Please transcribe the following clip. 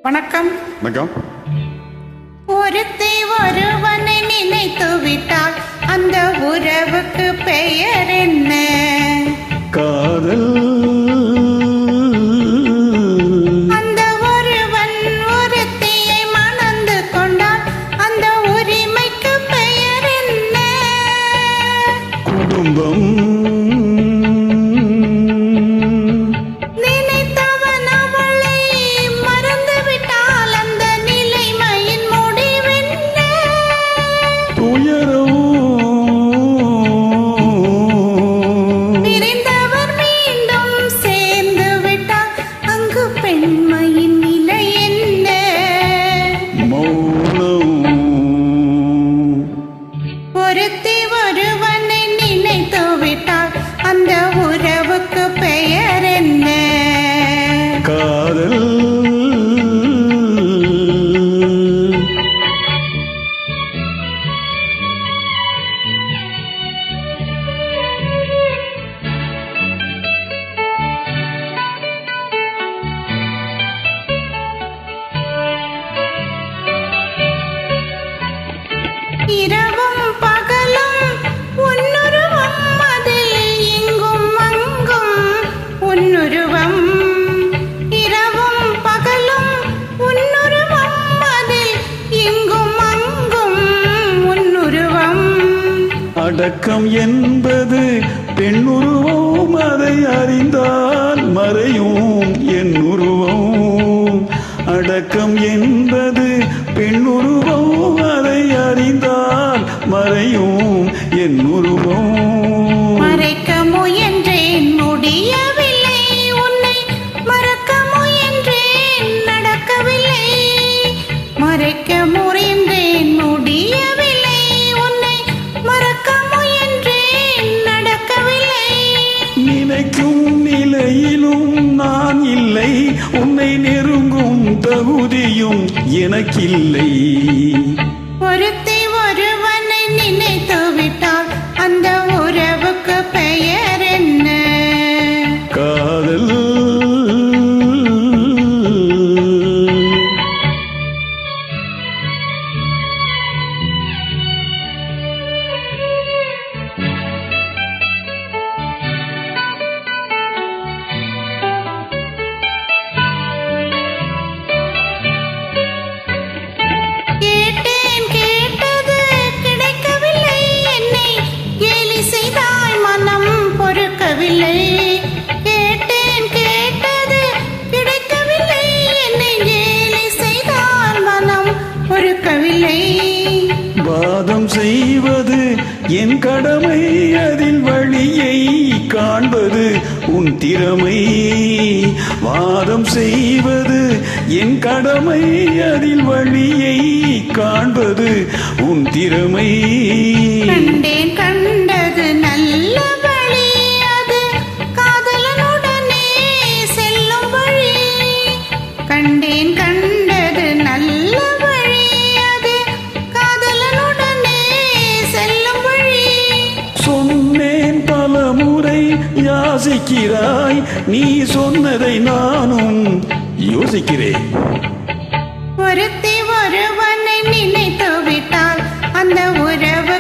வணக்கம். வணக்கம். ஒருத்தி ஒருவனை நினைத்து விட்டால் அந்த உறவுக்கு பெயர் என்ன? காதல். அந்த ஒருவன் ஒருத்தியை மணந்து கொண்டால் அந்த உரிமைக்கு பெயர் என்ன? குடும்பம். ஒருத்தி ஒருவனை நினைத்து விட்டால் அந்த உறவுக்கு பெயர் என்ன? காதல். இரவும் பகலும் உன்னுருவம், அதில் இங்கும் அங்கும் உன்னுருவம். இரவும் பகலும் உன்னுருவம், அதில் இங்கும் அங்கும் உன்னுருவம். அடக்கம் என்பது பெண்ணுருவம், அதை அறிந்தால் மறையும் என் உருவம். அடக்கம் என்பது பெண்ணுருவம், அதை அறிந்தால் மறையும் என் உருவம். மறைக்க முயன்றேன் முடியவில்லை, உன்னை மறக்க முயன்றேன் நடக்கவில்லை. மறைக்க முயன்றேன் முடியவில்லை, உன்னை மறக்க முயன்றேன் நடக்கவில்லை. நினைக்கும் நிலையிலும் நான் இல்லை, உன்னை நெருங்கும் தகுதியும் எனக்கில்லை. ஒருத்தி ஒருவனை நினைத்து விட்டால் அந்த உறவுக்கு பெயர் என்ன? காதல். கேட்டேன் கேட்டது கிடைக்கவில்லை, என்னை கேலி செய்தால் மனம் பொறுக்கவில்லை. வாதம் செய்வது என் கடமை, அதில் வழியை காண்பது உன் திறமை. வாதம் செய்வது என் கடமை, அதில் வழியை காண்பது உன் திறமை. கண்டேன் கண்டது நல்ல வழி, அது காதலனுடனே செல்லும் வழி. கண்டேன் கண்டது நல்ல வழி, அது காதலனுடனே செல்லும் வழி. சொன்னேன் பல முறை யாசிக்கிறாய், நீ சொன்னதை நானும் யோசிக்கிறேன். ஒருத்தி ஒருவனை நினைத்து விட்டால் அந்த உறவு